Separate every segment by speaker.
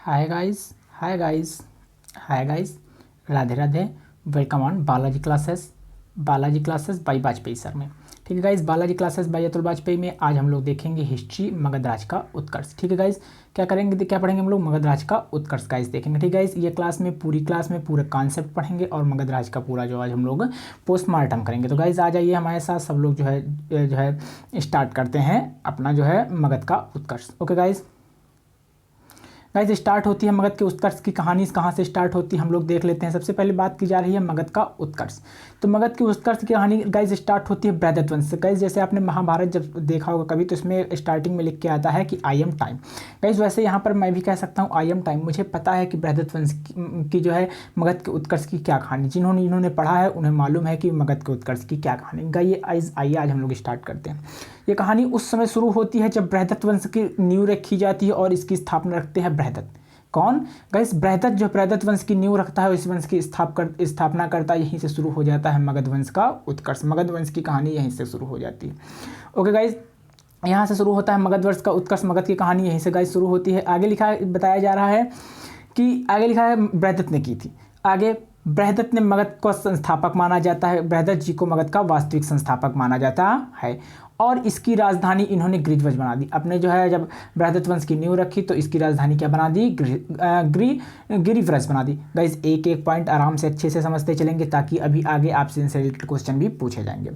Speaker 1: Hi guys hi guys hi guys, Radhe Radhe. Welcome on Balaji classes by Vajpayee sir में। ठीक है guys, Balaji classes by Atul Vajpayee में आज हम लोग देखेंगे हिस्ट्री मगध राज का उत्कर्ष। ठीक है गाइस, क्या करेंगे, क्या पढ़ेंगे हम लोग? मगध राज का उत्कर्ष गाइस देखेंगे। ठीक है गाइस, ये पूरी क्लास में पूरे कॉन्सेप्ट पढ़ेंगे और मगध राज का पूरा जो आज हम लोग पोस्टमार्टम करेंगे। तो गाइस आ जाइए हमारे साथ, सब लोग जो है स्टार्ट करते हैं अपना जो है मगध का उत्कर्ष। ओके गाइस, स्टार्ट होती है मगध के उत्कर्ष की कहानी कहाँ से स्टार्ट होती है हम लोग देख लेते हैं। सबसे पहले बात की जा रही है मगध का उत्कर्ष। तो मगध की उत्कर्ष की कहानी गाइस स्टार्ट होती है बृहदत्त वंश से। गाइस जैसे आपने महाभारत जब देखा होगा कभी, तो इसमें स्टार्टिंग में लिख के आता है कि आई एम टाइम। गाइस वैसे यहाँ पर मैं भी कह सकता हूँ आई एम टाइम। मुझे पता है कि बृहदत्त वंश की जो है मगध के उत्कर्ष की क्या कहानी, जिन्होंने पढ़ा है उन्हें मालूम है कि मगध के उत्कर्ष की क्या कहानी। गाइस आइए आज हम लोग स्टार्ट करते हैं। ये कहानी उस समय शुरू होती है जब बृहदत्त वंश की नींव रखी जाती है और इसकी स्थापना रखते हैं बृहदत्त। कौन? गाइस बृहदत्त, जो बृहदत्त वंश की नींव रखता है, इस वंश की स्थापना करता है। यहीं से शुरू हो जाता है मगध वंश का उत्कर्ष। मगध वंश की कहानी यहीं से शुरू हो जाती है। ओके गाइस, यहाँ से शुरू होता है मगध वंश का उत्कर्ष। मगध की कहानी यहीं से गाइस शुरू होती है। आगे लिखा बताया जा रहा है कि आगे लिखा है बृहदत्त ने की थी। आगे बृहदत्त ने मगध को संस्थापक माना जाता है। बृहदत्त जी को मगध का वास्तविक संस्थापक माना जाता है और इसकी राजधानी इन्होंने गिरिध्वज बना दी। अपने जो है जब बृहदत्त वंश की नींव रखी तो इसकी राजधानी क्या बना दी? गिरिव्रज बना दी। गाइस एक एक पॉइंट आराम से अच्छे से समझते चलेंगे ताकि अभी आगे आपसे इनसे रिलेटेड क्वेश्चन भी पूछे जाएंगे।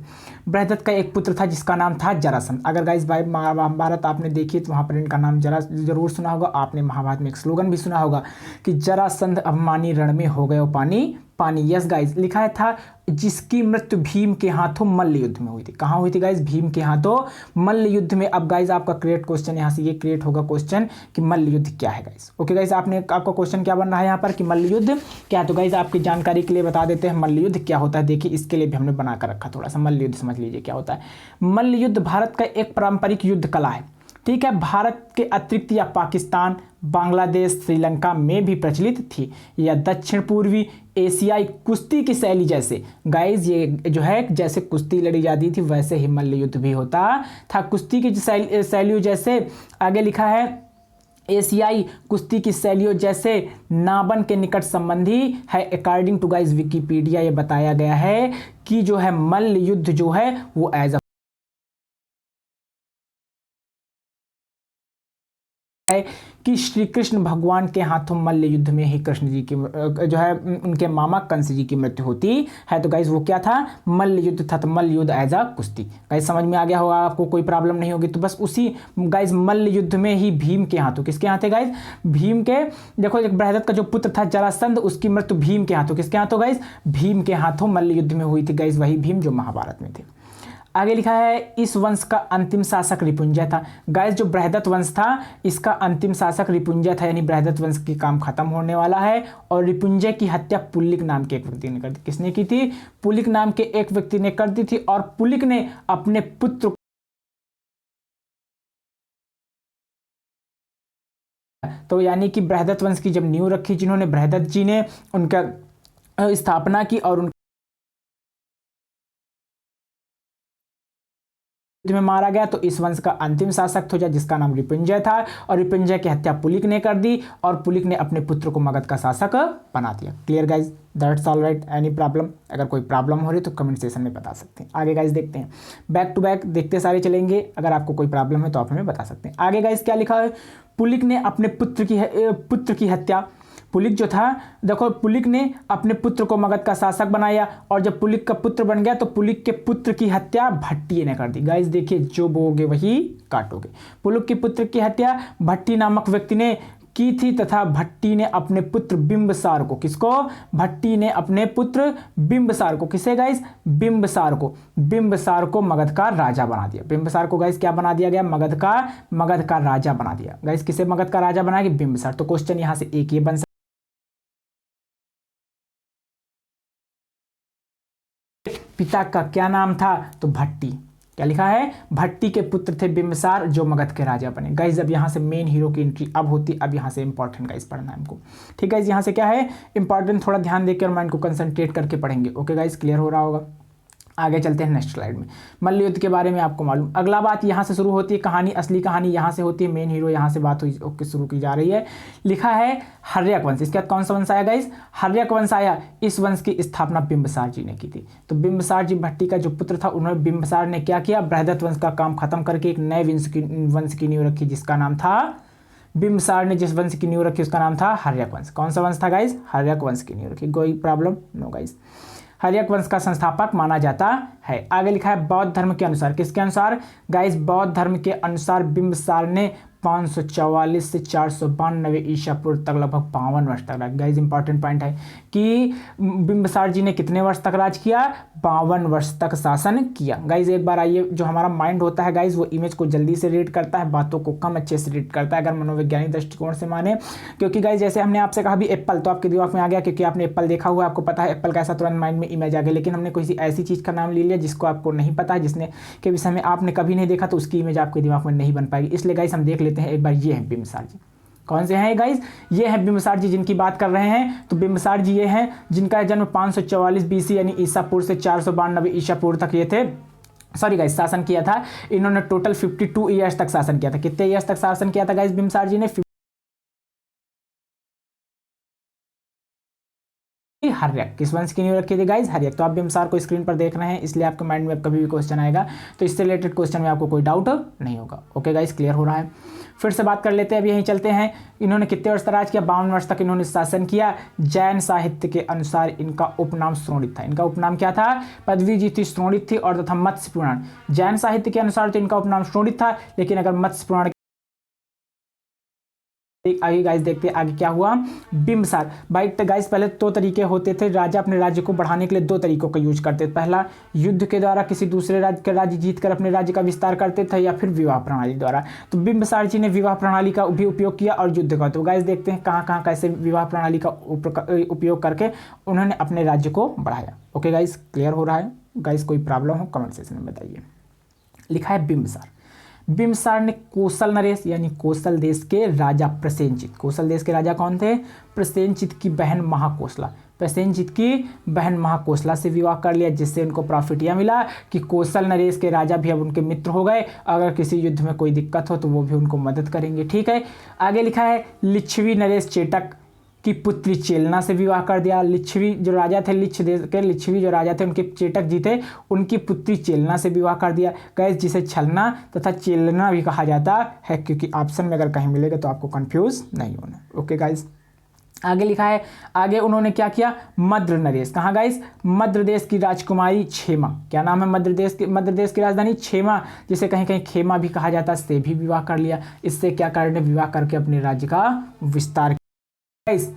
Speaker 1: बृहदत्त का एक पुत्र था जिसका नाम था जरासंध। अगर गाइस भाई महाभारत आपने देखी तो वहाँ पर इनका नाम जरूर सुना होगा। आपने महाभारत में एक स्लोगन भी सुना होगा कि जरासंध अभिमानी रण में हो गए पानी पानी। यस गाइस, लिखा है था जिसकी मृत्यु भीम के हाथों मल्ल युद्ध में हुई थी। कहाँ हुई थी गाइस? भीम के हाथों मल्ल युद्ध में। अब गाइस आपका क्रिएट क्वेश्चन यहाँ से ये क्रिएट होगा क्वेश्चन कि मल्ल युद्ध क्या है गाइस। ओके गाइस, आपका क्वेश्चन क्या बन रहा है यहाँ पर कि मल्ल युद्ध क्या है? तो गाइस आपकी जानकारी के लिए बता देते हैं मल्ल युद्ध क्या होता है। देखिए इसके लिए भी हमने बना कर रखा थोड़ा सा, मल्ल युद्ध समझ लीजिए क्या होता है। मल्ल युद्ध भारत का एक पारंपरिक युद्ध कला है। ठीक है, भारत के अतिरिक्त या पाकिस्तान, बांग्लादेश, श्रीलंका में भी प्रचलित थी। या दक्षिण पूर्वी एशियाई कुश्ती की शैली जैसे गाइस, ये जो है जैसे कुश्ती लड़ी जाती थी वैसे ही मल्ल युद्ध भी होता था। कुश्ती की शैलियों जैसे आगे लिखा है एशियाई कुश्ती की शैलियों जैसे नाबन के निकट संबंधी है। अकॉर्डिंग टू गाइस विकिपीडिया ये बताया गया है कि जो है मल्ल युद्ध जो है वो एज है कि श्री कृष्ण भगवान के हाथों मल्ल युद्ध में ही कृष्ण जी की जो है उनके मामा कंस जी की मृत्यु होती है। तो गाइस वो क्या था? मल्ल युद्ध था। तो मल्ल युद्ध एज अ कुश्ती। गाइस समझ में आ गया होगा, आपको कोई प्रॉब्लम नहीं होगी। तो बस उसी गाइस मल्ल युद्ध में ही भीम के हाथों, किसके हाथ है गाइस? भीम के। देखो एक बृहदत्त का जो पुत्र था जरासंध, उसकी मृत्यु भीम के हाथों, किसके हाथों गाइस? भीम के हाथों मल्ल युद्ध में हुई थी। गाइस वही भीम जो महाभारत में थे। आगे लिखा है इस वंश का अंतिम शासक रिपुंजय था। गाइस जो बृहदत्त वंश था इसका अंतिम शासक रिपुंजय था, यानी बृहदत्त वंश की काम खत्म होने वाला है। और रिपुंजय की हत्या पुलिक नाम के एक व्यक्ति ने कर दी। किसने की थी? पुलिक नाम के एक व्यक्ति ने कर दी थी। और पुलिक ने अपने पुत्र, तो यानी कि बृहदत्त वंश की जब नींव रखी, जिन्होंने बृहदत्त जी ने उनका स्थापना की और में मारा गया, तो इस वंश का अंतिम शासक था जिसका नाम रिपुंजय था। और रिपुंजय की हत्या पुलिक ने कर दी और पुलिक ने अपने पुत्र को मगध का शासक बना दिया। Clear guys? That's all right. Any problem? अगर कोई प्रॉब्लम हो रही तो कमेंट सेक्शन में बता सकते हैं। आगे गाइज देखते हैं, बैक टू बैक देखते सारे चलेंगे। अगर आपको कोई प्रॉब्लम है तो आप हमें बता सकते हैं। आगे गाइज क्या लिखा है? पुलिक ने अपने पुत्र की हत्या, पुलिक जो था, देखो पुलिक ने अपने पुत्र को मगध का शासक बनाया और जब पुलिक का पुत्र बन गया तो पुलिक के पुत्र की हत्या भट्टी ने कर दी। गाइस देखिए जो बोगे वही काटोगे। पुलिक के पुत्र की हत्या भट्टी नामक व्यक्ति ने की थी तथा भट्टी ने अपने पुत्र बिंबसार को, किसको? भट्टी ने अपने पुत्र बिंबसार को, किसे गाइस? बिंबसार को मगध का राजा बना दिया। बिंबसार को गाइस क्या बना दिया गया? मगध का राजा बना दिया। गाइस किसे मगध का राजा बनाया? बिंबसार। तो क्वेश्चन यहां से एक ये बन, पिता का क्या नाम था? तो भट्टी। क्या लिखा है? भट्टी के पुत्र थे बिंबसार जो मगध के राजा बने। गाइज अब यहां से मेन हीरो की एंट्री अब होती, अब यहां से इंपॉर्टेंट गाइज पढ़ना है हमको। ठीक है, यहां से क्या है इंपॉर्टेंट, थोड़ा ध्यान देकर माइंड को कंसंट्रेट करके पढ़ेंगे। ओके गाइज, क्लियर हो रहा होगा? आगे चलते हैं नेक्स्ट स्लाइड में। मल्ल युद्ध के बारे में आपको मालूम। अगला बात यहाँ से शुरू होती है कहानी, असली कहानी यहाँ से होती है, मेन हीरो यहाँ से बात हुई ओके शुरू की जा रही है। लिखा है हर्यक वंश। इसके बाद कौन सा वंश आया गाइस? हर्यक वंश आया। इस वंश की स्थापना बिंबिसार जी ने की थी। तो बिंबिसार जी भट्टी का जो पुत्र था, उन्होंने बिंबिसार ने क्या किया? बृहदत्त वंश का काम खत्म करके एक नए वंश की नींव रखी जिसका नाम था बिंबिसार ने। जिस वंश की नींव रखी उसका नाम था हर्यक वंश। कौन सा वंश था गाइस? हर्यक वंश की नींव रखी। कोई प्रॉब्लम? No guys. हर्यक वंश का संस्थापक माना जाता है। आगे लिखा है बौद्ध धर्म के अनुसार। किसके अनुसार गाइस? बौद्ध धर्म के अनुसार बिंबिसार ने 544 से 492 ईसा पूर्व तक लगभग 52 वर्ष तक राज। गाइस इंपॉर्टेंट पॉइंट है कि बिंबिसार जी ने कितने वर्ष तक राज किया? 52 वर्ष तक शासन किया। गाइस एक बार आइए, जो हमारा माइंड होता है गाइस वो इमेज को जल्दी से रीड करता है, बातों को कम अच्छे से रीड करता है अगर मनोवैज्ञानिक दृष्टिकोण से माने। क्योंकि गाइस जैसे हमने आपसे कहा भी एप्पल, तो आपके दिमाग में आ गया क्योंकि आपने एप्पल देखा हुआ, आपको पता है एप्पल कैसा, तुरंत माइंड में इमेज आ गया। लेकिन हमने कोई ऐसी चीज़ का नाम ले लिया जिसको आपको नहीं पता है, जिसने के विषय में आपने कभी नहीं देखा, तो उसकी इमेज आपके दिमाग में नहीं बन पाएगी। इसलिए गाइस हम देख लेते हैं एक बार। ये है बिंबिसार जी। कौन से हैं गाइस? ये हैं बिंबिसार जी जिनकी बात कर रहे हैं। तो बिंबिसार जी ये हैं जिनका जन्म 544 बीसी यानी ईसा पूर्व से 492 ईसा पूर्व तक ये थे, सॉरी गाइस, शासन किया था। इन्होंने टोटल 52 ईयर्स तक शासन किया था। कितने ईयर्स तक शासन किया था गाइस बिंबिसार जी ने? हर्यक। किस वंश की नींव रखी थी गाइस? हर्यक। तो आप बिंबिसार को स्क्रीन पर देख रहे हैं, इसलिए आपके माइंड में कभी भी क्वेश्चन आएगा तो इससे रिलेटेड क्वेश्चन में आपको कोई डाउट नहीं होगा। ओके गाइस, क्लियर हो रहा है? फिर से बात कर लेते हैं, अब यहीं चलते हैं। इन्होंने कितने वर्ष तक राज किया? 52 वर्ष तक इन्होंने शासन किया। जैन साहित्य के अनुसार इनका उपनाम श्रोणित था। इनका उपनाम क्या था? पदवी जी थी, श्रोणित थी और तथा मत्स्य पुराण। जैन साहित्य के अनुसार तो इनका उपनाम श्रोणित था, लेकिन अगर मत्स्य पुराण आगे गाइस देखते हैं आगे क्या हुआ। बिंबिसार भाई गाइस पहले दो तरीके होते थे, राजा अपने राज्य को बढ़ाने के लिए दो तरीकों का यूज करते थे। पहला, युद्ध के द्वारा किसी दूसरे राज्य का राज्य जीतकर अपने राज्य का विस्तार करते थे, या फिर विवाह प्रणाली द्वारा। तो बिंबिसार जी ने विवाह प्रणाली का भी उपयोग किया और युद्ध का। तो गाइस देखते हैं कहाँ कहाँ कैसे विवाह प्रणाली का उपयोग करके उन्होंने अपने राज्य को बढ़ाया। ओके गाइस, क्लियर हो रहा है? गाइस कोई प्रॉब्लम हो कमेंट सेक्शन में बताइए। लिखा है बिंबिसार। बिंबिसार ने कोसल नरेश यानी कोसल देश के राजा प्रसेनजित, कोसल देश के राजा कौन थे? प्रसेनजित की बहन महाकोसला, प्रसेनजित की बहन महाकोसला से विवाह कर लिया, जिससे उनको प्रॉफिट यह मिला कि कोसल नरेश के राजा भी अब उनके मित्र हो गए। अगर किसी युद्ध में कोई दिक्कत हो तो वो भी उनको मदद करेंगे। ठीक है, आगे लिखा है लिच्छवी नरेश चेटक की पुत्री चेलना से विवाह कर दिया। लिच्छवी जो राजा थे, लिच्छ देश के लिच्छवी जो राजा थे, उनके चेटक जी थे, उनकी पुत्री चेलना से विवाह कर दिया। गाइस जिसे छलना तथा चेलना भी कहा जाता है, क्योंकि ऑप्शन में अगर कहीं मिलेगा तो आपको कंफ्यूज नहीं होना। ओके गाइस, आगे लिखा है, आगे उन्होंने क्या किया? मद्र नरेश। कहाँ गाइस? मद्र देश की राजकुमारी क्षेमा, क्या नाम है मद्र देश की राजधानी? क्षेमा, जिसे कहीं कहीं खेमा भी कहा जाता है, से भी विवाह कर लिया। इससे क्या करने? विवाह करके अपने राज्य का विस्तार। गाइस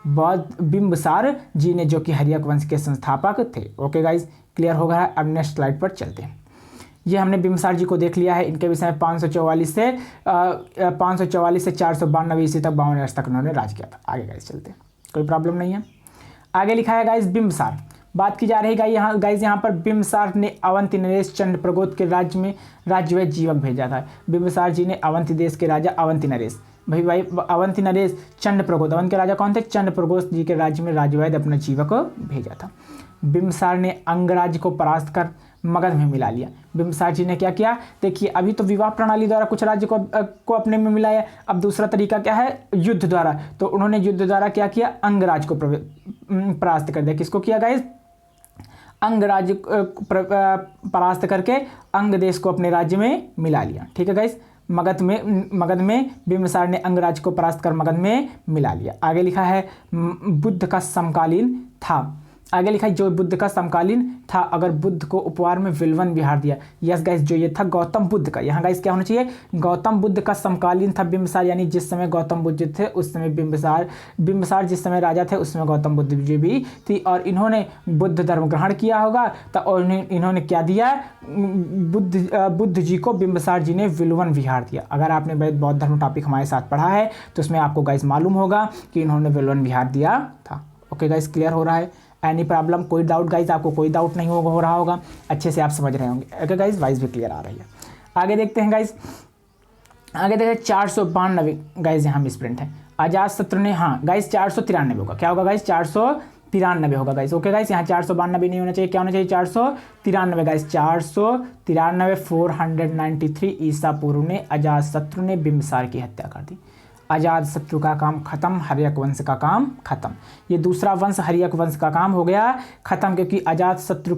Speaker 1: बौद्ध बिंबिसार जी ने, जो कि हर्यक वंश के संस्थापक थे। ओके गाइस, क्लियर हो गया? अब नेक्स्ट स्लाइड पर चलते हैं। ये हमने बिंबिसार जी को देख लिया है। इनके विषय में 544 से 492 ईस्वी तक 52 वर्ष तक उन्होंने राज किया था। आगे गाइस चलते हैं, कोई प्रॉब्लम नहीं है। आगे लिखा है गाइस बिंबिसार, बात की जा रही है गाइस यहाँ पर बिंबिसार ने अवंती नरेश चंद्रप्रगोत के राज्य में राज्यवैद जीवक भेजा था। बिंबिसार जी ने अवंती देश के राजा अवंती नरेश, भाई अवंती नरेश चंद्रप्रगोत, अवंत के राजा कौन थे? चंद्रप्रगोत जी के राज्य में राज्यवैद अपना जीवक भेजा था। बिंबिसार ने अंगराज्य को परास्त कर मगध में मिला लिया। बिंबिसार जी ने क्या किया? देखिए, अभी तो विवाह प्रणाली द्वारा कुछ राज्य को अपने में मिलाया। अब दूसरा तरीका क्या है? युद्ध द्वारा। तो उन्होंने युद्ध द्वारा क्या किया? अंगराज को परास्त कर दिया। किसको किया गाइस? अंगराज्य परास्त करके अंग देश को अपने राज्य में मिला लिया। ठीक है गाइस, मगध में बिंबिसार ने अंगराज को परास्त कर मगध में मिला लिया। आगे लिखा है बुद्ध का समकालीन था। आगे लिखा है जो बुद्ध का समकालीन था, अगर बुद्ध को उपहार में विल्वन विहार दिया। यस गाइस, जो ये था गौतम बुद्ध का, यहाँ गाइस क्या होना चाहिए? गौतम बुद्ध का समकालीन था बिंबिसार, यानी जिस समय गौतम बुद्ध थे उस समय बिंबिसार जिस समय राजा थे उस समय गौतम बुद्ध जी भी थी, और इन्होंने बुद्ध धर्म ग्रहण किया होगा। तो इन्होंने क्या दिया? बुद्ध जी को बिंबिसार जी ने विल्वन विहार दिया। अगर आपने बौद्ध धर्म टॉपिक हमारे साथ पढ़ा है तो उसमें आपको गाइस मालूम होगा कि इन्होंने विल्वन विहार दिया था। ओके गाइस, क्लियर हो रहा है? Any problem? कोई डाउट गाइस? आपको कोई डाउट नहीं हो रहा होगा, अच्छे से आप समझ रहे होंगे। ओके गाइस, वाइस भी क्लियर आ रही है। आगे देखते हैं गाइस, आगे देखते हैं 492 गाइस यहाँ मिसप्रिंट है। अजातशत्रु ने, हाँ गाइस 493 होगा, क्या होगा गाइस? 493 होगा गाइस। ओके गाइस, यहाँ 492 नहीं होना चाहिए, क्या होना चाहिए 493 गाइस। 493 493 ईसा पूर्व ने अजातशत्रु ने बिंबिसार की हत्या कर दी। अजातशत्रु का काम खत्म, हर्यक वंश का काम खत्म। ये दूसरा वंश हर्यक वंश का काम हो गया खत्म, क्योंकि अजातशत्रु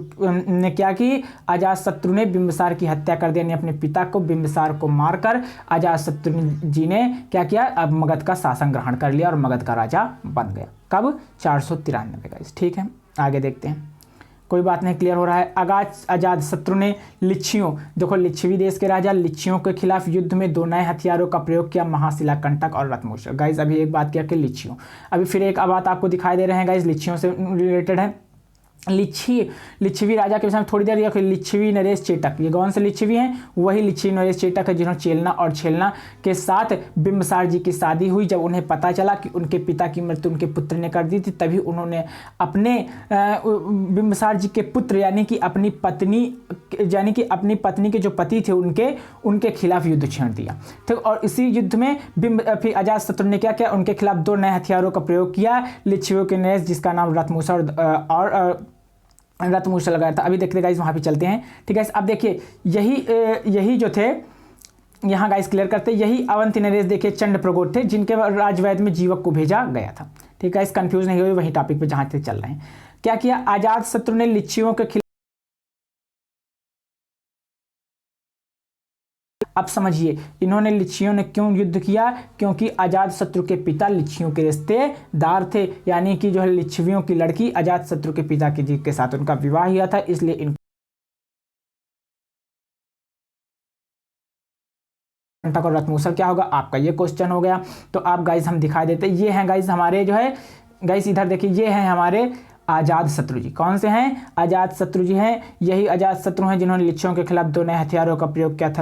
Speaker 1: ने क्या की, अजातशत्रु ने बिंबिसार की हत्या कर दी, यानी अपने पिता को बिंबिसार को मारकर अजातशत्रु जी ने क्या किया, अब मगध का शासन ग्रहण कर लिया और मगध का राजा बन गया। कब, 493 गाइस। ठीक है, आगे देखते हैं। कोई बात नहीं, क्लियर हो रहा है। अजातशत्रु ने लिच्छियों, देखो लिच्छवी देश के राजा लिच्छियों के खिलाफ युद्ध में 2 नए हथियारों का प्रयोग किया, महाशिलाकंटक और रत्नमूषक। गाइज अभी एक बात किया कि लिच्छियों, अभी फिर एक बात आपको दिखाई दे रहे हैं गाइज, लिच्छियों से रिलेटेड है। लिच्छवी राजा के विषय में थोड़ी देर या लिच्छवी नरेश चेटक, ये कौन से लिच्छवी हैं, वही लिच्छवी नरेश चेटक है जिन्होंने चेलना और छेलना के साथ बिंबिसार जी की शादी हुई। जब उन्हें पता चला कि उनके पिता की मृत्यु उनके पुत्र ने कर दी थी, तभी उन्होंने अपने बिंबिसार जी के पुत्र यानी कि अपनी पत्नी के जो पति थे उनके खिलाफ युद्ध छेड़ दिया। ठीक, और इसी युद्ध में फिर अजातशत्रु ने क्या किया, उनके खिलाफ 2 नए हथियारों का प्रयोग किया लिच्छवियों के नरेश, जिसका नाम रत्नमूषक और रत्नमूषक लगाया था। अभी देखते गाइस वहाँ पे चलते हैं। ठीक है, अब देखिए यही जो थे यहाँ गाइस क्लियर करते, यही अवंती नरेश देखिए चंड प्रगोट थे, जिनके राजवैद में जीवक को भेजा गया था। ठीक है, इस कंफ्यूज नहीं हुई, वही टॉपिक पे जहाँ से चल रहे हैं। क्या किया, अजातशत्रु ने लिच्छियों के खिलाफ, अब समझिए इन्होंने लिच्छियों ने क्यों युद्ध किया, क्योंकि अजातशत्रु के पिता लिच्छियों के रिश्तेदार थे, यानी कि जो है लिच्छवियों की लड़की अजातशत्रु के पिता के साथ उनका विवाह हुआ था, इसलिए इन कंटक और रत्नमूषक क्या होगा आपका, ये क्वेश्चन हो गया। तो आप गाइज हम दिखाई देते, ये हैं गाइज हमारे जो है गाइज, इधर देखिए ये हैं हमारे अजातशत्रु जी। कौन से हैं, अजातशत्रु जी हैं, यही अजातशत्रु हैं जिन्होंने लिच्छियों के खिलाफ 2 नए हथियारों का प्रयोग किया था,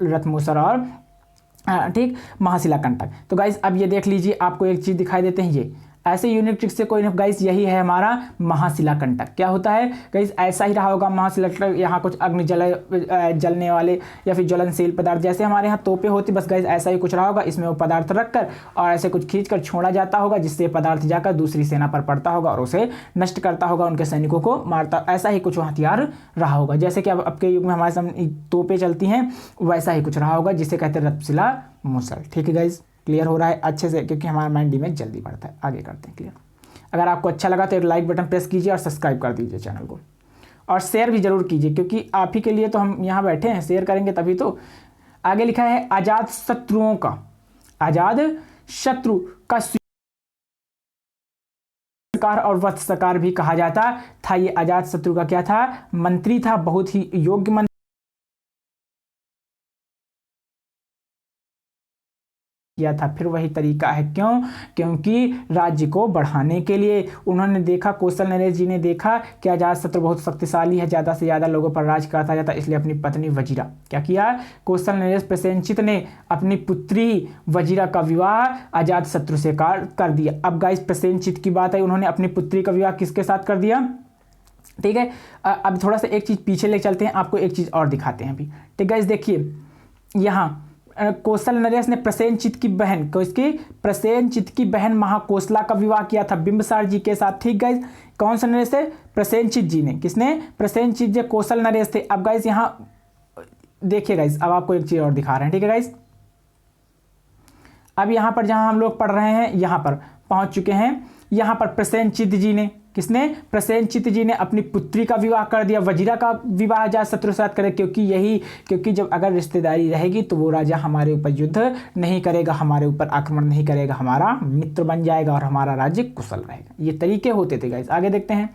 Speaker 1: रत्नमूषक और ठीक महाशिलाकंटक। तो गाइज अब ये देख लीजिए, आपको एक चीज दिखाई देते हैं, ये ऐसे यूनिक ट्रिक से कोई नहीं गाइस, यही है हमारा महाशिलाकंटक। क्या होता है गाइस, ऐसा ही रहा होगा महाशिलाकंटक, यहाँ कुछ अग्नि जलने वाले या फिर ज्वलनशील पदार्थ, जैसे हमारे यहाँ तोपे होती, बस गाइस ऐसा ही कुछ रहा होगा। इसमें वो पदार्थ रखकर और ऐसे कुछ खींचकर छोड़ा जाता होगा, जिससे पदार्थ जाकर दूसरी सेना पर पड़ता होगा और उसे नष्ट करता होगा, उनके सैनिकों को मारता। ऐसा ही कुछ हथियार रहा होगा, जैसे कि अब के युग में हमारे सामने तोपे चलती हैं, वैसा ही कुछ रहा होगा, जिसे कहते हैं रथशिला मूसल। ठीक है गाइस, क्लियर हो रहा है अच्छे से, क्योंकि हमारा माइंड में जल्दी बढ़ता है। आगे करते हैं क्लियर। अगर आपको अच्छा लगा तो एक लाइक बटन प्रेस कीजिए और सब्सक्राइब कर दीजिए चैनल को, और शेयर भी जरूर कीजिए, क्योंकि आप ही के लिए तो हम यहाँ बैठे हैं, शेयर करेंगे तभी तो। आगे लिखा है अजातशत्रु का सकार और वत्सकार भी कहा जाता था। ये अजातशत्रु का क्या था, मंत्री था, बहुत ही योग्य मंत्री किया था। फिर वही तरीका है, क्यों, क्योंकि राज्य को बढ़ाने के लिए उन्होंने देखा, कौशल नरेश जी ने देखा कि अजातशत्रु बहुत शक्तिशाली है, ज़्यादा से ज़्यादा लोगों पर राज करता जाता, इसलिए अपनी पत्नी वजीरा क्या किया, कौशल नरेश प्रसेनचित ने अपनी पुत्री वजीरा का विवाह अजातशत्रु से कर दिया। अब गाइस प्रसेनचित की बात है, उन्होंने अपनी पुत्री का विवाह किसके साथ कर दिया। ठीक है, अब थोड़ा सा एक चीज़ पीछे ले चलते हैं, आपको एक चीज़ और दिखाते हैं अभी। ठीक है, देखिए यहाँ कौशल नरेश ने प्रसेनचित की बहन को, इसकी प्रसेनचित की बहन महाकोसला का विवाह किया था बिंबिसार जी के साथ। ठीक गाइस, कौन सा नरेश थे, प्रसेनचित जी ने, किसने, प्रसेनचित जी कौशल नरेश थे। अब गाइस यहाँ देखिए गाइस, अब आपको एक चीज और दिखा रहे हैं। ठीक है गाइस, अब यहाँ पर जहां हम लोग पढ़ रहे हैं, यहाँ पर पहुंच चुके हैं। यहाँ पर प्रसेनचित जी ने, किसने, प्रसेनचित जी ने अपनी पुत्री का विवाह कर दिया, वजीरा का विवाह अजातशत्रु के साथ करे, क्योंकि जब अगर रिश्तेदारी रहेगी तो वो राजा हमारे ऊपर युद्ध नहीं करेगा, हमारे ऊपर आक्रमण नहीं करेगा, हमारा मित्र बन जाएगा और हमारा राज्य कुशल रहेगा। ये तरीके होते थे गाइस। आगे देखते हैं।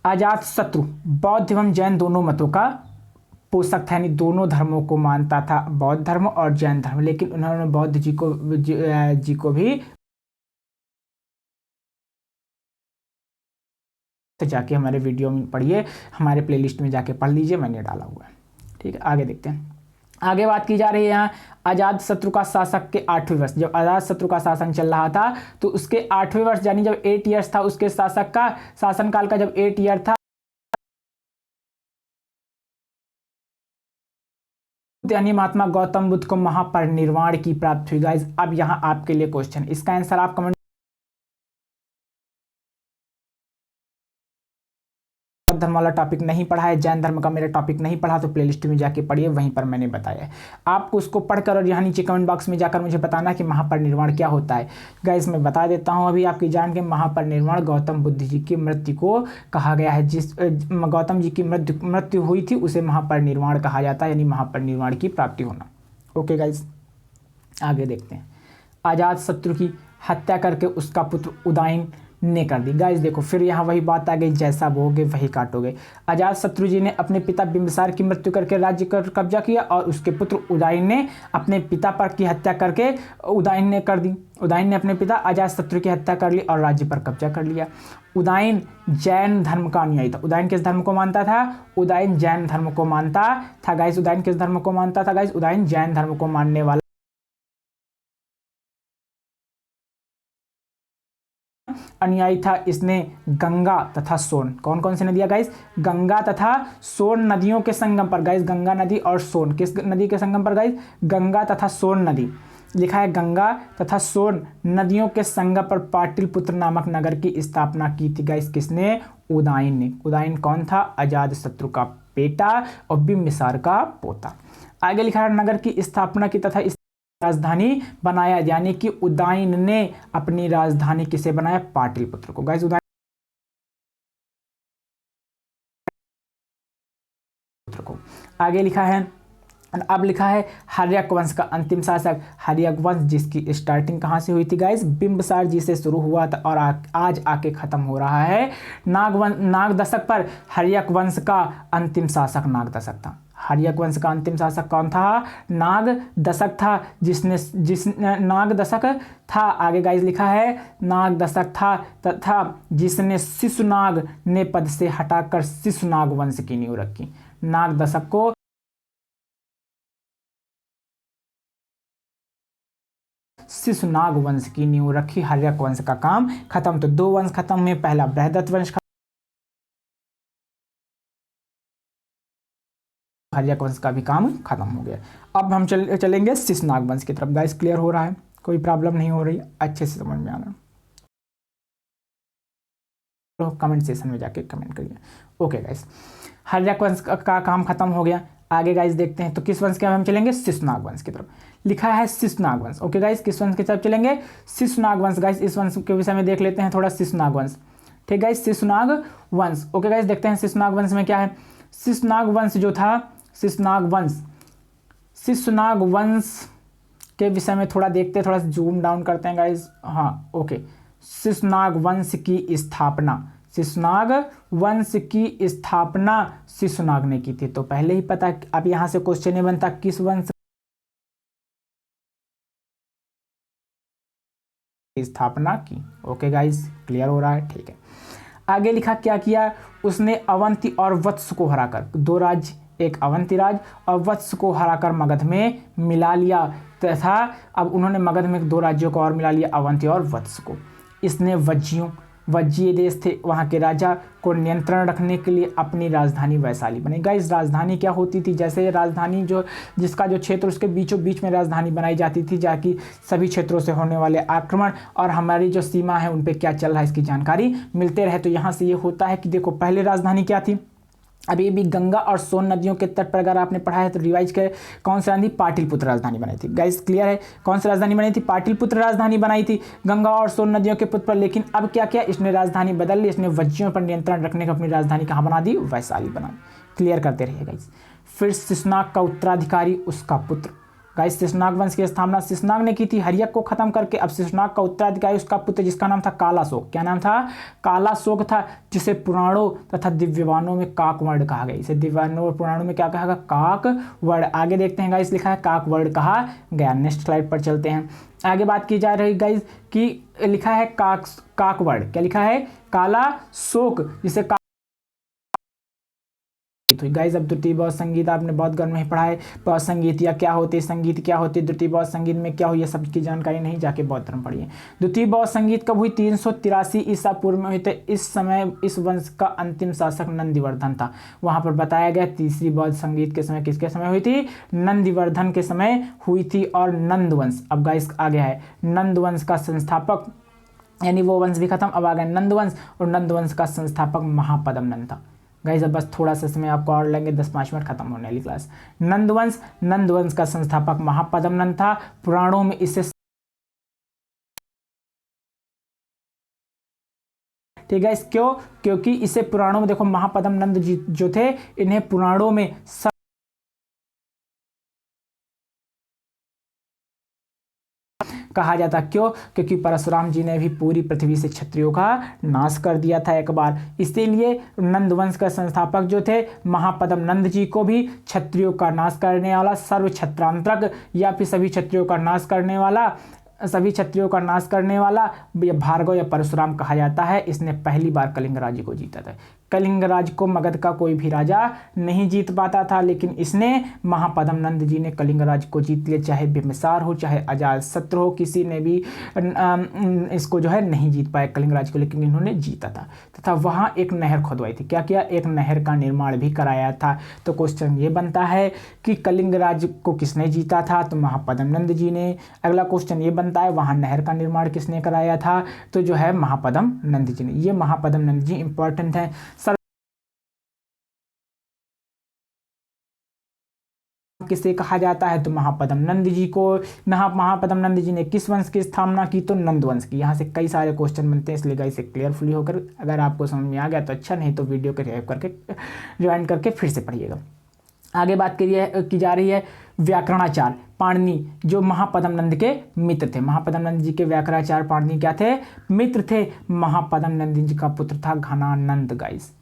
Speaker 1: अजातशत्रु बौद्ध एवं जैन दोनों मतों का पोषक था, यानी दोनों धर्मों को मानता था, बौद्ध धर्म और जैन धर्म, लेकिन उन्होंने बौद्ध जी को भी जाके हमारे वीडियो में पढ़िए, हमारे प्लेलिस्ट में जाके पढ़ लीजिए, मैंने डाला हुआ है। ठीक है, आगे देखते हैं। आगे बात की जा रही है यहाँ अजातशत्रु का शासक के 8वें वर्ष, जब अजातशत्रु का शासन चल रहा था तो उसके 8वें वर्ष यानी जब 8 ईयर्स था, उसके शासक का शासनकाल का जब 8 ईयर था, यानी महात्मा गौतम बुद्ध को महापरिनिर्वाण की प्राप्ति हुई। गाइस अब यहाँ आपके लिए क्वेश्चन, इसका आंसर आप कमेंट धर्म वाला टॉपिक नहीं पढ़ा है, जैन धर्म का मेरा टॉपिक नहीं पढ़ा, तो प्लेलिस्ट में जाके पढ़िए, वहीं पर मैंने बताया है आपको। उसको पढ़कर और यहाँ नीचे कमेंट बॉक्स में जाकर मुझे बताना कि महापरिनिर्वाण क्या होता है। गाइस मैं बता देता हूँ अभी आपकी जान के, महापरिनिर्वाण गौतम बुद्ध जी की मृत्यु को कहा गया है। जिस गौतम जी की मृत्यु हुई थी उसे महापरिनिर्वाण कहा जाता है, यानी महापरिनिर्वाण की प्राप्ति होना। ओके गाइस, आगे देखते हैं। अजात शत्रु की हत्या करके उसका पुत्र उदयन ने कर दी। गाइस देखो फिर यहाँ वही बात आ गई, जैसा बोगे वही काटोगे। अजात शत्रु जी ने अपने पिता बिंबिसार की मृत्यु करके राज्य पर कब्जा किया और उसके पुत्र उदयन ने अपने पिता पर की हत्या करके उदयन ने कर दी। उदयन ने अपने पिता अजात शत्रु की हत्या कर ली और राज्य पर कब्जा कर लिया। उदयन जैन धर्म का अनुयायी था। उदयन किस धर्म को मानता था? उदयन जैन धर्म को मानता था। गाइस उदयन किस धर्म को मानता था? गाइस उदयन जैन धर्म को मानने वाला अनुयायी था। इसने गंगा तथा सोन, कौन कौन सी नदियां गाइस? गंगा तथा सोन नदियों के संगम पर, गाइस गंगा नदी और सोन किस नदी के संगम पर? गाइस गंगा तथा सोन नदी, लिखा है गंगा तथा सोन नदियों के संगम पर पाटलिपुत्र नामक नगर की स्थापना की थी। गाइस किसने? उदयन ने। उदयन कौन था? अजातशत्रु का बेटा और बिंबिसार का पोता। आगे लिखा है नगर की स्थापना की तथा राजधानी बनाया, यानी कि उदयन ने अपनी राजधानी किसे बनाया? पाटलिपुत्र को। गाइस उदयन को। आगे लिखा है, अब लिखा है हर्यक वंश का अंतिम शासक हर्यक वंश, जिसकी स्टार्टिंग कहाँ से हुई थी? गाइस बिंबिसार जी से शुरू हुआ था और आज आके खत्म हो रहा है नाग दशक पर। हर्यक वंश का अंतिम शासक नाग दशक था। हर्यक वंश का अंतिम शासक कौन था? नाग दशक था, जिसने नाग दशक था। आगे गाइस लिखा है नाग दशक था तथा जिसने शिशुनाग ने पद से हटाकर शिशुनाग वंश की नींव रखी। नाग दशक को शिशुनाग वंश की नींव रखी। हर्यक वंश का काम खत्म। तो दो वंश खत्म हुए, पहला बृहदत्त वंश, हर्यक वंश का भी काम खत्म हो गया। अब हम चलेंगे शिशुनाग वंश की तरफ। गाइस क्लियर हो रहा है? कोई प्रॉब्लम नहीं हो रही? अच्छे से समझ में आ रहा है? तो कमेंट सेक्शन में जाके कमेंट करिए। ओके गाइस, हर्यक वंश का काम खत्म हो गया। आगे गाइस देखते हैं, तो किस वंश के हम चलेंगे? शिशुनाग वंश की तरफ। लिखा है शिशुनाग वंश। ओके गाइस, किस वंश की तरफ चलेंगे? शिशुनाग वंश। गाइस इस वंश के विषय में देख लेते हैं थोड़ा, शिशुनाग वंश। ठीक गाइस, शिशुनाग वंश। ओके गाइस, देखते हैं शिशुनाग वंश में क्या है। शिशुनाग वंश जो था, शिशुनाग वंश के विषय में थोड़ा देखते हैं, थोड़ा जूम डाउन करते हैं गाइस। हाँ ओके, शिशुनाग वंश की स्थापना, शिशुनाग वंश की स्थापना शिशुनाग ने की थी। तो पहले ही पता, अब यहां से क्वेश्चन नहीं बनता किस वंश की स्थापना की। ओके गाइस, क्लियर हो रहा है? ठीक है। आगे लिखा क्या किया उसने? अवंती और वत्स को हराकर, दो राज्य, एक अवंती राज और वत्स को हराकर मगध में मिला लिया तथा अब उन्होंने मगध में दो राज्यों को और मिला लिया, अवंती और वत्स को। इसने वज्जीय देश थे वहाँ के राजा को नियंत्रण रखने के लिए अपनी राजधानी वैशाली बनाई। गाइस राजधानी क्या होती थी? जैसे राजधानी जो जिसका जो क्षेत्र उसके बीचों बीच में राजधानी बनाई जाती थी, जाकि सभी क्षेत्रों से होने वाले आक्रमण और हमारी जो सीमा है उन पे क्या चल रहा है इसकी जानकारी मिलते रहे। तो यहाँ से ये होता है कि देखो पहले राजधानी क्या थी? अभी भी गंगा और सोन नदियों के तट पर अगर आपने पढ़ा है तो रिवाइज के, कौन सी राजधानी? पाटलिपुत्र राजधानी बनाई थी। गाइस क्लियर है? कौन सी राजधानी बनाई थी? पाटलिपुत्र राजधानी बनाई थी गंगा और सोन नदियों के पुट पर। लेकिन अब क्या किया इसने? राजधानी बदल ली। इसने वज्जियों पर नियंत्रण रखने का अपनी राजधानी कहाँ बना दी? वैशाली बना दी। क्लियर करते रहिए गाइस। फिर शिशुनाग का उत्तराधिकारी उसका पुत्र। गाइस शिशुनाग वंश की स्थापना शिशुनाग ने की थी हर्यक को खत्म करके। अब शिशुनाग का उत्तराधिकारी उसका पुत्र जिसका नाम था कालाशोक। क्या नाम था? कालाशोक था, जिसे पुराणों तथा दिव्यवाणों में काकवर्ण कहा गया। इसे दिव्यवाणों और पुराणों में क्या कहा गया? काकवर्ण। आगे देखते हैं गाइस, लिखा है काकवर्ण कहा गया। नेक्स्ट स्लाइड पर चलते हैं। आगे बात की जा रही गाइस कि लिखा है काकवर्ण। क्या लिखा है? कालाशोक, जिसे गाइस अब द्वितीय बहुत संगीत आपने बहुत गर्म में पढ़ा है। बहुत संगीत या क्या होते, संगीत क्या होते, द्वितीय बहुत संगीत में क्या हुई, ये सब की जानकारी नहीं, जाके बहुत धर्म पढ़िए। द्वितीय बहुत संगीत कब हुई? 383 ईसा पूर्व में हुई थी। इस समय इस वंश का अंतिम शासक नंदिवर्धन था। वहां पर बताया गया तीसरी बौद्ध संगीत के समय किसके समय हुई थी? नंदिवर्धन के समय हुई थी। और नंद वंश, अब गाइस आ गया है नंद वंश का संस्थापक, यानी वो वंश भी खत्म, अब आ गया नंद वंश। और नंद वंश का संस्थापक महापद्म नंद था। गाइस अब बस थोड़ा सा समय आपको और लेंगे, 10-5 मिनट खत्म होने वाली क्लास। नंदवंश, नंदवंश का संस्थापक महापद्म नंद था। पुराणों में इसे, ठीक है, क्यों? क्योंकि इसे पुराणों में देखो महापद्म नंद जी जो थे, इन्हें पुराणों में कहा जाता। क्यों? क्योंकि परशुराम जी ने भी पूरी पृथ्वी से क्षत्रियों का नाश कर दिया था एक बार, इसीलिए नंदवंश का संस्थापक जो थे महापद्म नंद जी को भी क्षत्रियों का नाश करने वाला, सर्व क्षत्रांतक या फिर सभी क्षत्रियों का नाश करने वाला, सभी क्षत्रियों का नाश करने वाला भार्गव या परशुराम कहा जाता है। इसने पहली बार कलिंग राज्य को जीता था। कलिंग राज्य को मगध का कोई भी राजा नहीं जीत पाता था, लेकिन इसने, महापद्म नंद जी ने कलिंग राज्य को जीत लिया। चाहे बिम्बिसार हो, चाहे अजातशत्रु हो, किसी ने भी इसको जो है नहीं जीत पाया कलिंग राज्य को, लेकिन इन्होंने जीता था। तथा वहां एक नहर खुदवाई थी। क्या किया? एक नहर का निर्माण भी कराया था। तो क्वेश्चन ये बनता है कि कलिंग राज्य को किसने जीता था? तो महापद्म नंद जी ने। अगला क्वेश्चन ये बनता है वहां नहर का निर्माण किसने कराया था? तो जो है महापद्म नंद जी ने। ये महापद्म नंद जी इंपॉर्टेंट है। किसे कहा जाता है? तो महापद्म नंद जी को। महापद्म नंद जी ने किस वंश की स्थापना की? तो नंद वंश की। यहाँ से कई सारे क्वेश्चन बनते हैं, इसलिए गाइस से क्लियरफुली होकर, अगर आपको समझ में आ गया तो अच्छा, नहीं तो वीडियो को ज्वाइन करके फिर से पढ़िएगा। आगे बात की जा रही है व्याकरणाचार्य पाणिनि, जो महापद्म नंद के मित्र थे। महापद्म नंद जी के व्याकरणाचार्य पाणिनि क्या थे? मित्र थे। महापद्म नंद जी का पुत्र था घनानंद। गाइस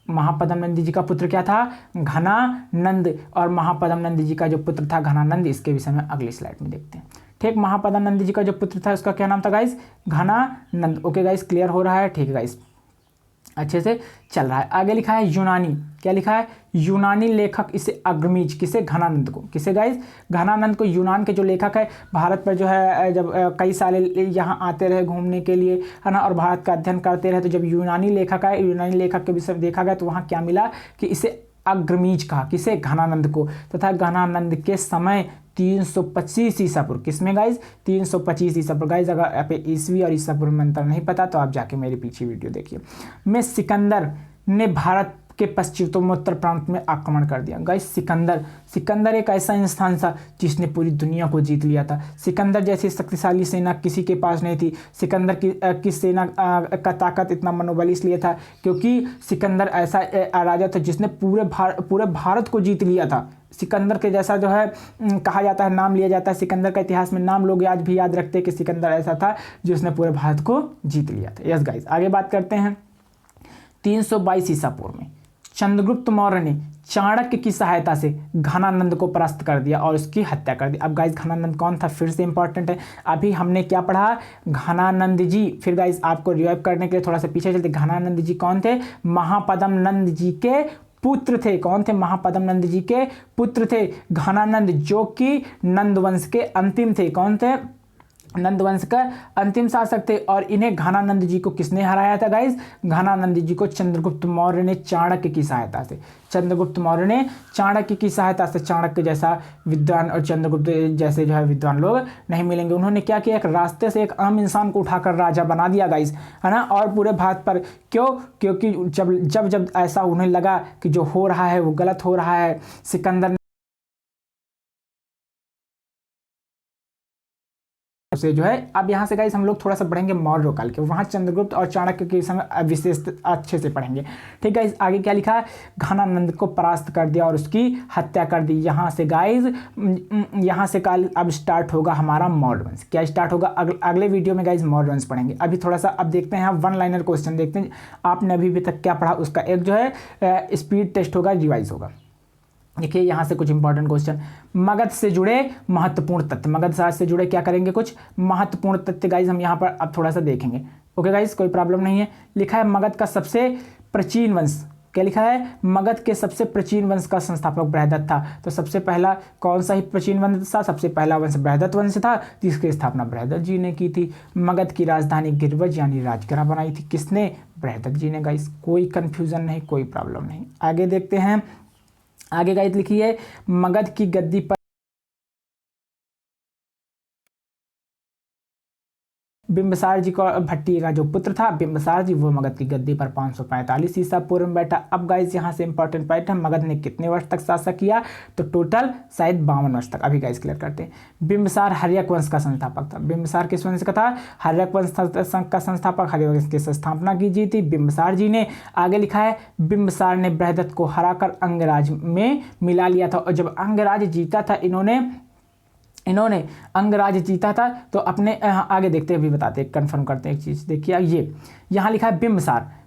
Speaker 1: महापद्म नंद जी का पुत्र क्या था? घनानंद। और महापद्म नंद जी का जो पुत्र था घनानंद, इसके विषय में अगली स्लाइड में देखते हैं। ठीक, महापद्म नंद जी का जो पुत्र था उसका क्या नाम था guys? Ghananand. Okay guys, clear हो रहा है? ठीक है गाइस, अच्छे से चल रहा है। आगे लिखा है यूनानी। क्या लिखा है? यूनानी लेखक इसे अग्रमीज, किसे? घनानंद को। किसे गाइस? घनानंद को। यूनान के जो लेखक है, भारत पर जो है जब कई साल यहाँ आते रहे घूमने के लिए, है ना, और भारत का अध्ययन करते रहे, तो जब यूनानी लेखक आए, यूनानी लेखक के विषय देखा गया तो वहाँ क्या मिला कि इसे अग्रमीज कहा। किसे? घनानंद को। तथा घनानंद के समय 325 ईसा पूर्व। किसमें गाइज? 325 ईसा पूर्व। गाइज अगर आप ईसवी और ईसा पूर्व में अंतर नहीं पता तो आप जाके मेरी पीछे वीडियो देखिए। में सिकंदर ने भारत के पश्चिमोत्तर प्रांत में आक्रमण कर दिया। गाइस सिकंदर एक ऐसा इंसान था जिसने पूरी दुनिया को जीत लिया था। सिकंदर जैसी शक्तिशाली सेना किसी के पास नहीं थी। सिकंदर की सेना का ताकत इतना मनोबल इसलिए था क्योंकि सिकंदर ऐसा राजा था जिसने पूरे भारत को जीत लिया था। सिकंदर के जैसा जो है कहा जाता है, नाम लिया जाता है सिकंदर का इतिहास में, नाम लोग आज भी याद रखते हैं कि सिकंदर ऐसा था जिसने पूरे भारत को जीत लिया था। यस गाइस, आगे बात करते हैं। 322 ईसा पूर्व में चंद्रगुप्त मौर्य ने चाणक्य की सहायता से घनानंद को परास्त कर दिया और उसकी हत्या कर दी। अब गाइस घनानंद कौन था? फिर से इंपॉर्टेंट है। अभी हमने क्या पढ़ा? घनानंद जी। फिर गाइस आपको रिवाइव करने के लिए थोड़ा सा पीछे चलते। घनानंद जी कौन थे? महापद्म नंद जी के पुत्र थे। कौन थे? महापद्म नंद जी के पुत्र थे घनानंद, जो कि नंदवंश के अंतिम थे। कौन थे? नंदवंश का अंतिम शासक थे। और इन्हें घनानंद जी को किसने हराया था गाइस? घनानंद जी को चंद्रगुप्त मौर्य ने चाणक्य की सहायता से। चंद्रगुप्त मौर्य ने चाणक्य की सहायता से। चाणक्य जैसा विद्वान और चंद्रगुप्त जैसे जो है विद्वान लोग नहीं मिलेंगे। उन्होंने क्या किया? एक रास्ते से एक आम इंसान को उठाकर राजा बना दिया गाइस, है ना, और पूरे भारत पर। क्यों? क्योंकि जब ऐसा उन्हें लगा कि जो हो रहा है वो गलत हो रहा है, सिकंदर से जो है। अब यहाँ से गाइस हम लोग थोड़ा सा पढ़ेंगे मौर्य काल के, वहाँ चंद्रगुप्त और चाणक्य के समय विशेष अच्छे से पढ़ेंगे। ठीक है, आगे क्या लिखा है? घनानंद को परास्त कर दिया और उसकी हत्या कर दी। यहाँ से गाइस यहाँ से काल अब स्टार्ट होगा हमारा मौर्य वंश। क्या स्टार्ट होगा? अगले वीडियो में गाइस मौर्य वंश पढ़ेंगे। अभी थोड़ा सा अब देखते हैं, वन लाइनर क्वेश्चन देखते हैं। आपने अभी तक क्या पढ़ा उसका एक जो है स्पीड टेस्ट होगा, रिवाइज होगा। देखिए यहाँ से कुछ इंपॉर्टेंट क्वेश्चन। मगध से जुड़े महत्वपूर्ण तथ्य। मगध शासक से जुड़े क्या करेंगे? कुछ महत्वपूर्ण तथ्य गाइस हम यहाँ पर अब थोड़ा सा देखेंगे। ओके गाइस, कोई प्रॉब्लम नहीं है। लिखा है मगध का सबसे प्राचीन वंश। क्या लिखा है? मगध के सबसे प्राचीन वंश का संस्थापक बृहदत्त था। तो सबसे पहला कौन सा ही प्राचीन वंश था? सबसे पहला वंश बृहदत्त वंश था, जिसकी स्थापना बृहदत्त जी ने की थी। मगध की राजधानी गिरवज यानी राजगृह बनाई थी। किसने? बृहदत्त जी ने। गाइस कोई कंफ्यूजन नहीं, कोई प्रॉब्लम नहीं। आगे देखते हैं। आगे गाइस लिखिए मगध की गद्दी पर बिंबिसार जी को भट्टी का जो पुत्र था बिंबिसार जी, वो मगध की गद्दी पर 545 ईसा पूर्व में बैठा। अब गाइस यहाँ से इंपॉर्टेंट पॉइंट है, मगध ने कितने वर्ष तक शासन किया, तो टोटल शायद 52 वर्ष तक। अभी गाइस क्लियर करते हैं। बिंबिसार हर्यक वंश का संस्थापक था। बिंबिसार किस वंश का था, हर्यक वंश का संस्थापक, हर्यक वंश की स्थापना की थी बिंबिसार जी ने। आगे लिखा है बिंबिसार ने बृहदत्त को हराकर अंगराज में मिला लिया था। और जब अंगराज जीता था इन्होंने अंगराज जीता था तो अपने आगे देखते हैं, अभी बताते हैं, कंफर्म करते हैं एक चीज़। देखिए ये यहाँ लिखा है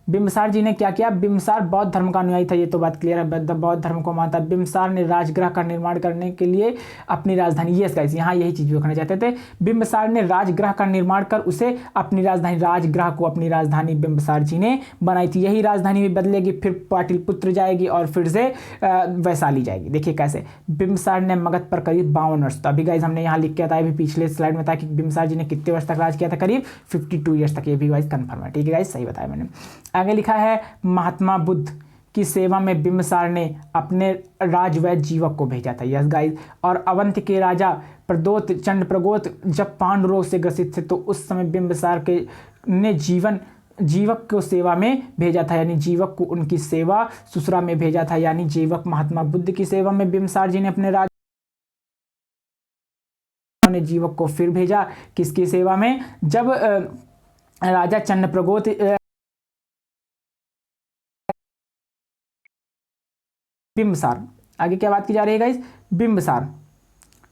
Speaker 1: बिंबिसार जी ने क्या किया, बिंबिसार बौद्ध धर्म का अनुयायी था, ये तो बात क्लियर है, बौद्ध धर्म को मानता। बिंबिसार ने राजगृह का निर्माण करने के लिए अपनी राजधानी, यस गाइस यहाँ यही चीज़ दिखाना चाहते थे, बिंबिसार ने राजगृह का निर्माण कर उसे अपनी राजधानी, राजगृह को अपनी राजधानी बिंबिसार जी ने बनाई थी। यही राजधानी भी बदलेगी, फिर पाटलिपुत्र जाएगी और फिर से वैशाली जाएगी। देखिए कैसे, बिंबिसार ने मगध पर करीब 52 वर्ष, तो अभी गाइस हमने यहाँ लिख के था, अभी पिछले स्लाइड में था कि बिंबिसार जी ने कितने वर्ष तक राज किया था, करीब 52 ईयर्स तक। ये भी गाइस कंफर्म है, ठीक है गाइस, सही बताया मैंने। आगे लिखा है महात्मा बुद्ध की सेवा में बिंबिसार ने अपने राजवैद्य जीवक को भेजा था, यस गाइस। और अवंत के राजा प्रदोत चंड प्रगोत जब पांडु रोग से ग्रसित थे तो उस समय बिंबिसार के ने जीवक को सेवा में भेजा था, यानी जीवक को उनकी सेवा सुसरा में भेजा था, यानी जीवक महात्मा बुद्ध की सेवा में बिंबिसार जी ने अपने ने जीवक को फिर भेजा किसकी सेवा में, जब राजा चंड प्रगोत बिंबिसार, आगे क्या बात की जा रही है गाइस, बिंबिसार,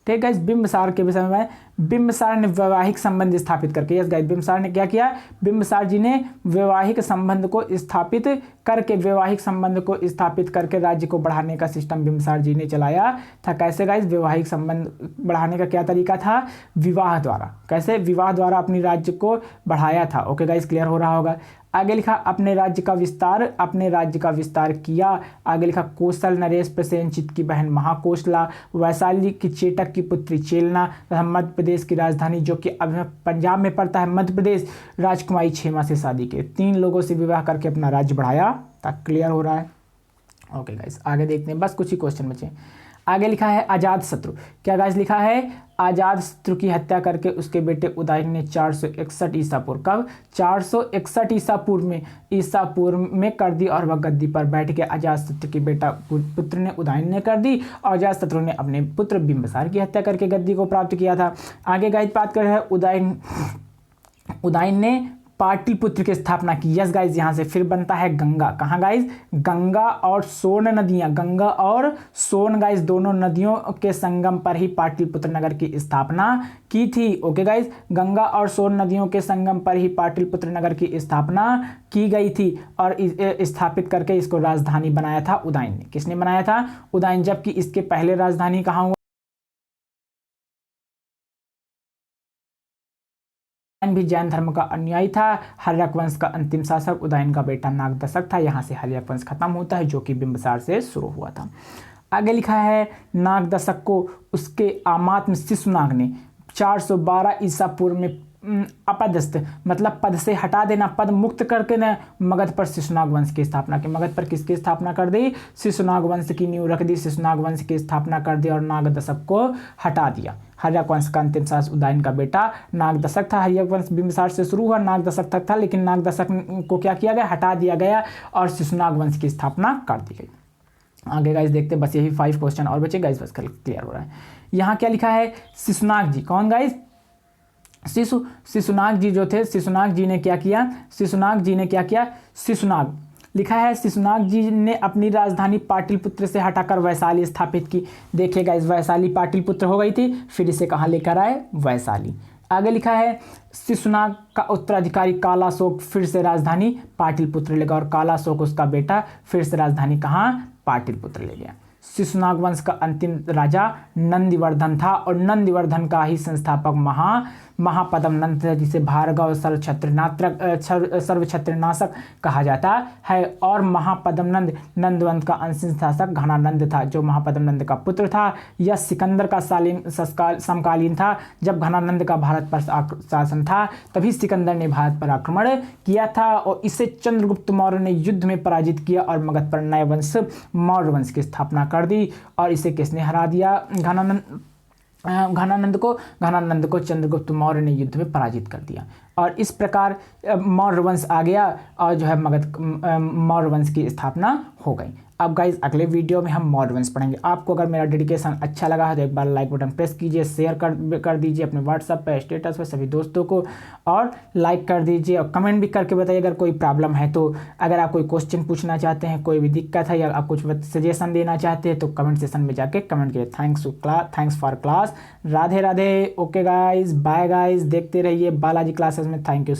Speaker 1: ठीक है गाइस। बिंबिसार के विषय में बिंबिसार ने वैवाहिक संबंध स्थापित करके, यस गाइस बिंबिसार ने क्या किया, बिंबिसार जी ने वैवाहिक संबंध को स्थापित करके राज्य को बढ़ाने का सिस्टम बिंबिसार जी ने चलाया था। कैसे गाइस, वैवाहिक संबंध बढ़ाने का क्या तरीका था, विवाह द्वारा। कैसे, विवाह द्वारा अपनी राज्य को बढ़ाया था। ओके गाइस, क्लियर हो रहा होगा। आगे लिखा अपने राज्य का विस्तार किया। आगे लिखा कौशल नरेश प्रसेनचित की बहन महाकोशला, वैशाली की चेटक की पुत्री चेलना तथा मध्य प्रदेश की राजधानी जो कि अब पंजाब में पड़ता है मध्य प्रदेश, राजकुमारी क्षेमा से शादी के 3 लोगों से विवाह करके अपना राज्य बढ़ाया था। क्लियर हो रहा है। ओके गाइस, आगे देखते हैं, बस कुछ ही क्वेश्चन बचे। आगे लिखा है अजात शत्रु, क्या गाइस लिखा है, अजात शत्रु की हत्या करके उसके बेटे उदयन ने 461 ईसा पूर्व, कब 461 ईसा पूर्व में कर दी, और वह गद्दी पर बैठ के अजात शत्रु की बेटा पुत्र ने उदयन ने कर दी, और अजात शत्रु ने अपने पुत्र बिंबिसार की हत्या करके गद्दी को प्राप्त किया था। आगे गाइस बात कर रहे हैं उदयन ने पाटलिपुत्र की स्थापना की, यस गाइस। यहाँ से फिर बनता है गंगा, कहाँ गाइस, गंगा और सोन नदियाँ, गंगा और सोन गाइस दोनों नदियों के संगम पर ही पाटलिपुत्र नगर की स्थापना की थी। ओके गाइस, गंगा और सोन नदियों के संगम पर ही पाटलिपुत्र नगर की स्थापना की गई थी, और स्थापित करके इसको राजधानी बनाया था उदयन ने। किसने बनाया था, उदयन। जबकि इसके पहले राजधानी कहाँ हुआ, भी जैन धर्म का अनुयायी था। हर्यक वंश का अंतिम शासक उदयन का बेटा नागदशक था। यहाँ से हर्यक वंश खत्म होता है जो कि बिंबिसार से शुरू हुआ था। आगे लिखा है नागदशक को उसके आमात्म शिशुनाग ने 412 ईसा पूर्व में अपदस्थ, मतलब पद से हटा देना, पद मुक्त करके न मगध पर शिशुनाग वंश की स्थापना की। मगध पर किसकी स्थापना कर दी, शिशुनाग वंश की नींव रख दी, शिशुनाग वंश की स्थापना कर दी और नागदशक को हटा दिया। हर्यक वंश का अंतिम शासक उदयन का बेटा नागदशक था। हर्यक वंश बिंबिसार से शुरू हुआ, नागदशक तक था, लेकिन नागदशक को क्या किया गया, हटा दिया गया और शिशुनाग वंश की स्थापना कर दी गई। आगे गाइस देखते हैं, बस यही 5 क्वेश्चन और बचे गाइस, बस क्लियर हो रहा है। यहाँ क्या लिखा है, शिशुनाग जी, कौन गाइस, शिशुनाग जी जो थे, शिशुनाग जी ने क्या किया, शिशुनाग लिखा है, शिशुनाग जी ने अपनी राजधानी पाटलिपुत्र से हटाकर वैशाली स्थापित की। देखिएगा इस वैशाली पाटलिपुत्र हो गई थी, फिर इसे कहाँ लेकर आए, वैशाली। आगे लिखा है शिशुनाग का उत्तराधिकारी कालाशोक फिर से राजधानी पाटलिपुत्र ले गया, और कालाशोक उसका बेटा फिर से राजधानी कहाँ, पाटलिपुत्र ले गया। शिशुनाग वंश का अंतिम राजा नंदिवर्धन था, और नंदिवर्धन का ही संस्थापक महापद्म नंद था, जिसे भार्गव सर्वछत्रनाशक कहा जाता है। और महापद्म नंदवंश का अंतिम शासक घनानंद था, जो महापद्म नंद का पुत्र था। यह सिकंदर का समकालीन था। जब घनानंद का भारत पर शासन था तभी सिकंदर ने भारत पर आक्रमण किया था, और इसे चंद्रगुप्त मौर्य ने युद्ध में पराजित किया और मगध पर नए वंश मौर्य वंश की स्थापना कर दी। और इसे किसने हरा दिया, घनानंद घनानंद को चंद्रगुप्त मौर्य ने युद्ध में पराजित कर दिया और इस प्रकार मौर्य वंश आ गया और जो है मौर्य वंश की स्थापना हो गई। अब गाइज अगले वीडियो में हम मौर्य वंश पढ़ेंगे। आपको अगर मेरा डेडिकेशन अच्छा लगा है तो एक बार लाइक बटन प्रेस कीजिए, शेयर कर दीजिए अपने व्हाट्सएप पे, स्टेटस पे सभी दोस्तों को, और लाइक कर दीजिए और कमेंट भी करके बताइए अगर कोई प्रॉब्लम है तो। अगर आप कोई क्वेश्चन पूछना चाहते हैं, कोई भी दिक्कत है या आप कुछ सजेशन देना चाहते हैं तो कमेंट सेक्शन में जाके कमेंट कीजिए। Thanks for class. Radhe Radhe. Okay guys, bye guys, देखते रहिए बालाजी क्लासेस में। Thank you.